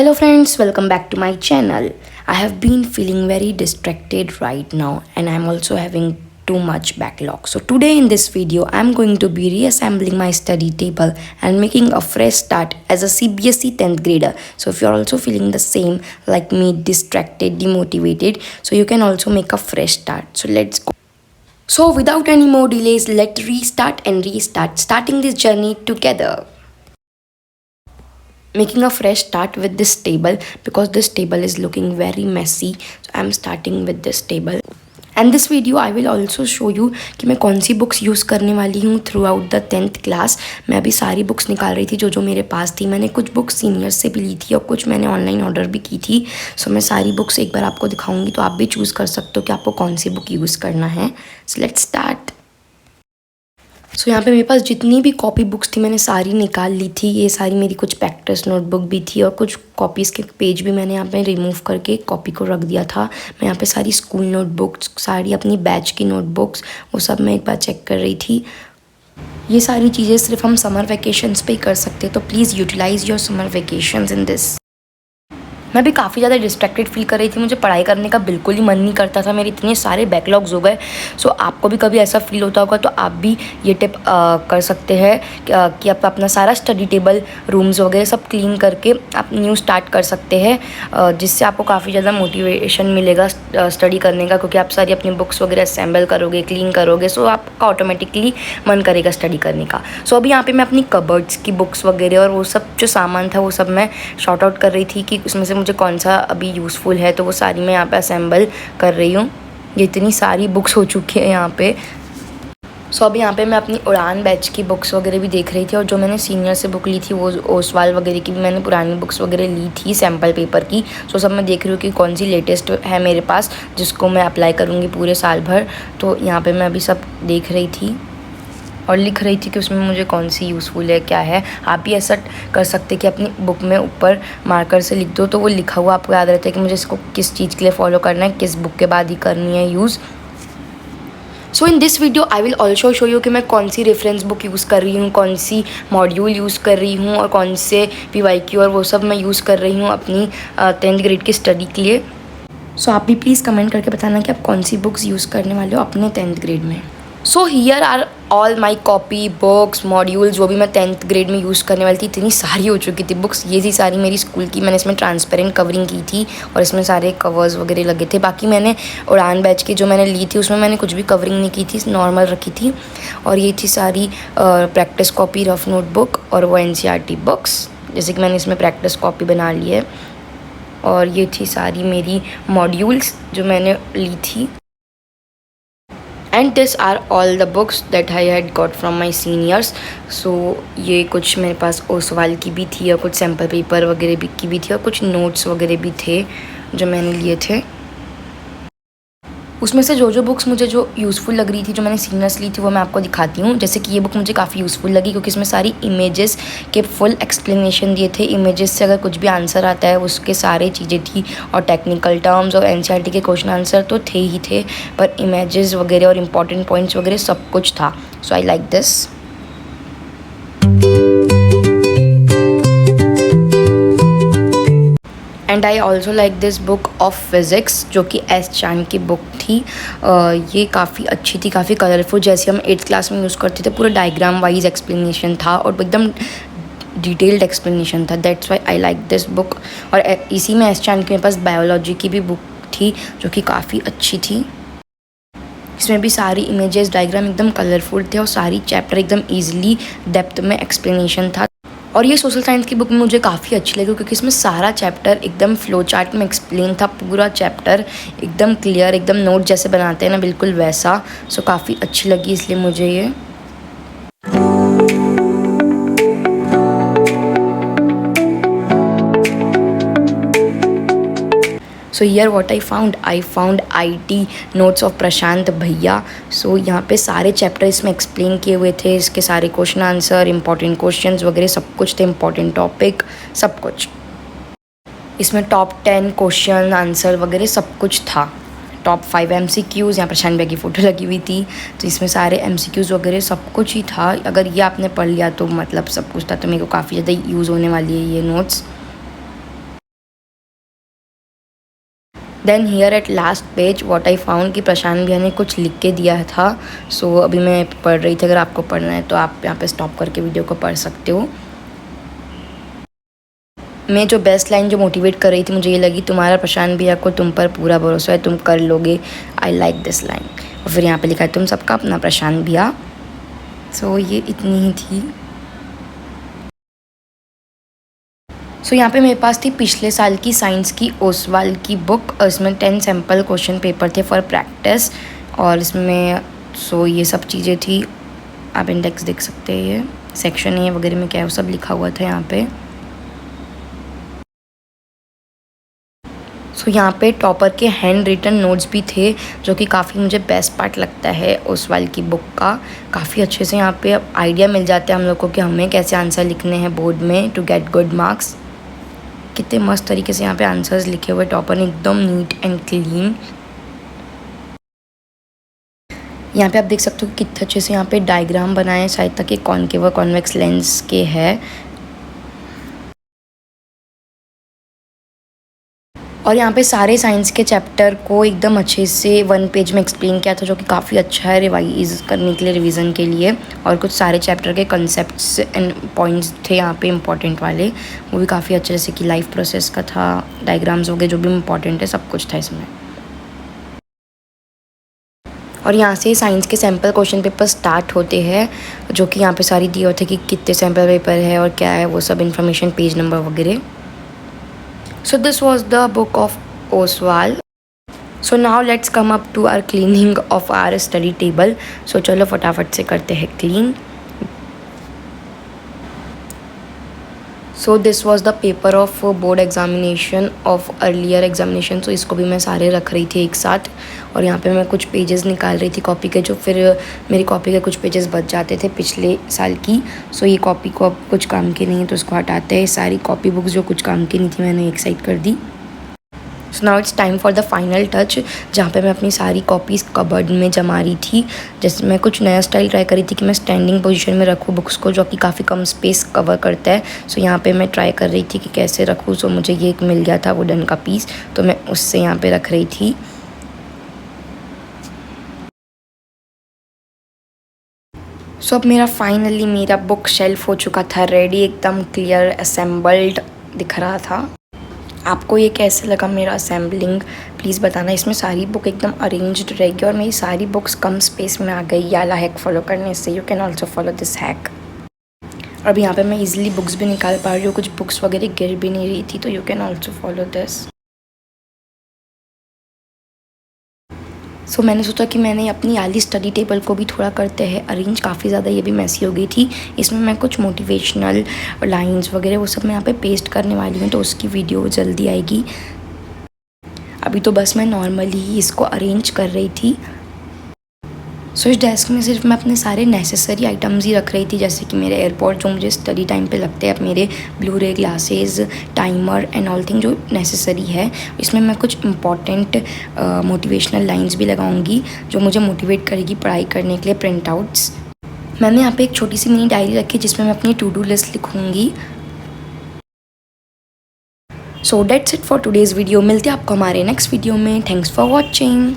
Hello friends, welcome back to my channel. I have been feeling very distracted right now and I'm also having too much backlog. So today in this video, I'm going to be reassembling my study table and making a fresh start as a CBSE 10th grader. So if you're also feeling the same like me, distracted, demotivated, so you can also make a fresh start. So let's go. So without any more delays, let's restart, starting this journey together. Making a fresh start with this table because this table is looking very messy, so I'm starting with this table. And this video I will also show you कि मैं कौन सी books use करने वाली हूँ through out the 10th class. मैं अभी सारी books निकाल रही थी जो मेरे पास थी. मैंने कुछ बुक्स सीनियर्स से भी ली थी और कुछ मैंने ऑनलाइन ऑर्डर भी की थी. सो मैं सारी बुक्स एक बार आपको दिखाऊंगी, तो आप भी चूज़ कर सकते हो कि आपको कौन सी बुक यूज़ करना है. So let's start. सो यहाँ पे मेरे पास जितनी भी कॉपी बुक्स थी मैंने सारी निकाल ली थी. ये सारी मेरी कुछ प्रैक्टिस नोटबुक भी थी और कुछ कॉपीज़ के पेज भी मैंने यहाँ पे रिमूव करके कॉपी को रख दिया था. मैं यहाँ पे सारी स्कूल नोटबुक्स, सारी अपनी बैच की नोटबुक्स, वो सब मैं एक बार चेक कर रही थी. ये सारी चीज़ें सिर्फ हम समर वेकेशंस पे ही कर सकते हैं, तो please utilise your summer vacations in this. मैं भी काफ़ी ज़्यादा डिस्ट्रैक्टेड फील कर रही थी. मुझे पढ़ाई करने का बिल्कुल ही मन नहीं करता था. मेरे इतने सारे बैकलॉग्स हो गए. सो आपको भी कभी ऐसा फील होता होगा तो आप भी ये टिप कर सकते हैं कि आप अपना सारा स्टडी टेबल, रूम्स वगैरह सब क्लीन करके आप न्यू स्टार्ट कर सकते हैं, जिससे आपको काफ़ी ज़्यादा मोटिवेशन मिलेगा स्टडी करने का, क्योंकि आप सारी अपनी बुक्स वगैरह असेंबल करोगे, क्लीन करोगे. सो आपका ऑटोमेटिकली मन करेगा स्टडी करने का. सो अभी यहाँ पर मैं अपनी कबर्ड्स की बुक्स वगैरह और वो सब जो सामान था वो सब मैं शॉर्ट आउट कर रही थी कि उसमें से मुझे कौन सा अभी यूज़फुल है, तो वो सारी मैं यहाँ पे असेंबल कर रही हूँ. ये इतनी सारी बुक्स हो चुकी है यहाँ पे. सो अभी यहाँ पे मैं अपनी उड़ान बैच की बुक्स वगैरह भी देख रही थी, और जो मैंने सीनियर से बुक ली थी वो ओसवाल वगैरह की भी मैंने पुरानी बुक्स वगैरह ली थी सैम्पल पेपर की. सो सब मैं देख रही हूँ कि कौन सी लेटेस्ट है मेरे पास जिसको मैं अप्लाई करूँगी पूरे साल भर. तो यहाँ पर मैं अभी सब देख रही थी और लिख रही थी कि उसमें मुझे कौन सी यूज़फुल है, क्या है. आप भी ऐसा कर सकते कि अपनी बुक में ऊपर मार्कर से लिख दो, तो वो लिखा हुआ आपको याद रहता है कि मुझे इसको किस चीज़ के लिए फॉलो करना है, किस बुक के बाद ही करनी है use. So in this video I will also show you कि मैं कौन सी रेफरेंस बुक यूज़ कर रही हूँ, कौन सी मॉड्यूल यूज़ कर रही हूँ और कौन से PYQ और वो सब मैं यूज़ कर रही हूँ अपनी 10th ग्रेड की स्टडी के लिए. सो आप भी प्लीज़ कमेंट करके बताना कि आप कौन सी बुक्स यूज़ करने वाले हो अपने 10th ग्रेड में. So here are all my copy books modules, जो भी मैं 10th ग्रेड में यूज़ करने वाली थी. इतनी सारी हो चुकी थी बुक्स. ये थी सारी मेरी स्कूल की. मैंने इसमें ट्रांसपेरेंट कवरिंग की थी और इसमें सारे कवर्स वगैरह लगे थे. बाकी मैंने उड़ान बैच की जो मैंने ली थी उसमें मैंने कुछ भी कवरिंग नहीं की थी, नॉर्मल रखी थी. और ये थी सारी प्रैक्टिस कॉपी, रफ नोटबुक और वो NCERT बुक्स, जैसे कि मैंने इसमें प्रैक्टिस कॉपी बना ली है. और ये थी सारी मेरी मॉड्यूल्स जो मैंने ली थी. And this are all the books that I had got from my seniors. So ये कुछ मेरे पास ओसवाल की भी थी और कुछ सैम्पल पेपर वगैरह भी की भी थी और कुछ नोट्स वगैरह भी थे जो मैंने लिए थे. उसमें से जो बुक्स मुझे जो यूज़फुल लग रही थी, जो मैंने सीनियर्स ली थी, वो मैं आपको दिखाती हूँ. जैसे कि ये बुक मुझे काफ़ी यूज़फुल लगी क्योंकि इसमें सारी इमेजेस के फुल एक्सप्लेनेशन दिए थे. इमेजेस से अगर कुछ भी आंसर आता है उसके सारे चीज़ें थी, और टेक्निकल टर्म्स और NCERT के क्वेश्चन आंसर तो थे ही थे, पर इमेजेस वगैरह और इंपॉर्टेंट पॉइंट्स वगैरह सब कुछ था. So I like this. And I also like this book of physics जो कि S चांद की बुक थी. ये काफ़ी अच्छी थी, काफ़ी कलरफुल, जैसे हम 8th क्लास में यूज़ करते थे. पूरा डायग्राम वाइज एक्सप्लेनेशन था और एकदम डिटेल्ड एक्सप्लेनेशन था. That's why I like this book. और इसी में S चांद के मेरे पास बायोलॉजी की भी बुक थी जो कि काफ़ी अच्छी थी. इसमें भी सारी इमेजेस, डायग्राम एकदम कलरफुल थे और सारी चैप्टर एकदम ईजिली डेप्थ में एक्सप्लेनेशन था. और ये सोशल साइंस की बुक मुझे काफ़ी अच्छी लगी क्योंकि इसमें सारा चैप्टर एकदम फ्लो चार्ट में एक्सप्लेन था. पूरा चैप्टर एकदम क्लियर, एकदम नोट जैसे बनाते हैं ना, बिल्कुल वैसा. सो काफ़ी अच्छी लगी इसलिए मुझे ये. So here what I found IT notes of Prashant भैया. सो यहाँ पे सारे चैप्टर इसमें एक्सप्लेन किए हुए थे. इसके सारे क्वेश्चन आंसर, इंपॉर्टेंट क्वेश्चंस वगैरह सब कुछ थे, इंपॉर्टेंट टॉपिक सब कुछ. इसमें टॉप 10 क्वेश्चन आंसर वगैरह सब कुछ था. टॉप 5 MCQs, यहाँ प्रशांत भैया की फ़ोटो लगी हुई थी. तो इसमें सारे MCQs वगैरह सब कुछ ही था. अगर ये आपने पढ़ लिया तो मतलब सब कुछ था. तो मेरे को काफ़ी ज़्यादा यूज़ होने वाली है ये notes. Then here at last page what I found कि प्रशांत भैया ने कुछ लिख के दिया था। सो अभी मैं पढ़ रही थी, अगर आपको पढ़ना है तो आप यहाँ पे स्टॉप करके वीडियो को पढ़ सकते हो। मैं जो बेस्ट लाइन जो मोटिवेट कर रही थी मुझे ये लगी, तुम्हारा प्रशांत भैया को तुम पर पूरा भरोसा है, तुम कर लोगे, आई लाइक दिस लाइन। और फिर यहाँ पे लिखा है तुम सबका अपना प्रशांत भैया। सो ये इतनी ही थी। सो यहाँ पे मेरे पास थी पिछले साल की साइंस की ओसवाल की बुक, इसमें 10 सैम्पल क्वेश्चन पेपर थे फॉर प्रैक्टिस, और इसमें ये सब चीज़ें थी। आप इंडेक्स देख सकते हैं, ये सेक्शन ए वगैरह में क्या है वो सब लिखा हुआ था यहाँ पे। यहाँ पे टॉपर के हैंड रिटन नोट्स भी थे, जो कि काफ़ी मुझे बेस्ट पार्ट लगता है ओसवाल की बुक का। काफ़ी अच्छे से यहाँ पे आइडिया मिल जाता है हम लोग को कि हमें कैसे आंसर लिखने हैं बोर्ड में टू गेट गुड मार्क्स। कितने मस्त तरीके से यहाँ पे आंसर्स लिखे हुए टॉपर ने, एकदम नीट एंड क्लीन। यहाँ पे आप देख सकते हो कितने अच्छे से यहाँ पे डायग्राम बनाए, शायद तक ये कॉनकेव और कॉन्वेक्स लेंस के है। और यहाँ पे सारे साइंस के चैप्टर को एकदम अच्छे से 1 पेज में एक्सप्लेन किया था, जो कि काफ़ी अच्छा है रिवाइज करने के लिए, रिवीजन के लिए। और कुछ सारे चैप्टर के कंसेप्ट्स एंड पॉइंट्स थे यहाँ पे इम्पॉर्टेंट वाले, वो भी काफ़ी अच्छे, जैसे कि लाइफ प्रोसेस का था, डायग्राम्स वगैरह जो भी इम्पॉर्टेंट है सब कुछ था इसमें। और यहाँ से साइंस के सैम्पल क्वेश्चन पेपर स्टार्ट होते हैं, जो कि यहाँ पे सारी दिए होते हैं कि कितने सैम्पल पेपर है और क्या है वो सब इन्फॉर्मेशन, पेज नंबर वगैरह। So this was the book of Oswal. So now let's come up to our cleaning of our study table. So चलो फटाफट से करते हैं clean. So this was the paper of board examination of earlier examination. So इसको भी मैं सारे रख रही थी एक साथ, और यहाँ पे मैं कुछ पेजेस निकाल रही थी कॉपी के, जो फिर मेरी कॉपी के कुछ पेजेस बच जाते थे पिछले साल की। सो ये कॉपी को अब कुछ काम की नहीं है तो इसको हटाते हैं। सारी कॉपी बुक्स जो कुछ काम की नहीं थी मैंने एक साइड कर दी। So now it's time for the final touch, जहाँ पे मैं अपनी सारी कॉपीज़ कबर्ड में जमा रही थी। जैसे मैं कुछ नया स्टाइल ट्राई करी थी कि मैं स्टैंडिंग पोजीशन में रखूँ बुक्स को, जो कि काफ़ी कम स्पेस कवर करता है। सो यहाँ पे मैं ट्राई कर रही थी कि कैसे रखूँ। सो मुझे ये एक मिल गया था वुडन का पीस, तो मैं उससे यहाँ पे रख रही थी। सो अब मेरा फाइनली मेरा बुक शेल्फ हो चुका था रेडी, एकदम क्लियर असेंबल्ड दिख रहा था। आपको ये कैसे लगा मेरा असेंबलिंग, प्लीज़ बताना। इसमें सारी बुक एकदम अरेंज्ड रहेगी और मेरी सारी बुक्स कम स्पेस में आ गई। ये वाला हैक फॉलो करने से you can also follow this hack. और अब यहाँ पे मैं इजीली बुक्स भी निकाल पा रही हूँ, कुछ बुक्स वगैरह गिर भी नहीं रही थी, तो you can also follow this. So मैंने सोचा कि मैंने अपनी वाली स्टडी टेबल को भी थोड़ा करते हैं अरेंज, काफ़ी ज़्यादा ये भी मैसी हो गई थी। इसमें मैं कुछ मोटिवेशनल लाइंस वगैरह वो सब मैं यहाँ पे पेस्ट करने वाली हूँ, तो उसकी वीडियो जल्दी आएगी। अभी तो बस मैं नॉर्मली ही इसको अरेंज कर रही थी। सो इस डेस्क में सिर्फ मैं अपने सारे नेसेसरी आइटम्स ही रख रही थी, जैसे कि मेरे एयरपोर्ट जो मुझे स्टडी टाइम पे लगते हैं, अब मेरे ब्लू रे glasses, timer and all thing जो नेसेसरी है। इसमें मैं कुछ इंपॉर्टेंट मोटिवेशनल लाइंस भी लगाऊंगी जो मुझे मोटिवेट करेगी पढ़ाई करने के लिए, प्रिंट आउट्स। मैंने यहाँ पे एक छोटी सी मिनी डायरी रखी जिसमें मैं अपनी टू डू लिस्ट लिखूँगी। So that's it for today's video. मिलते हैं आपको हमारे नेक्स्ट वीडियो में। Thanks for watching.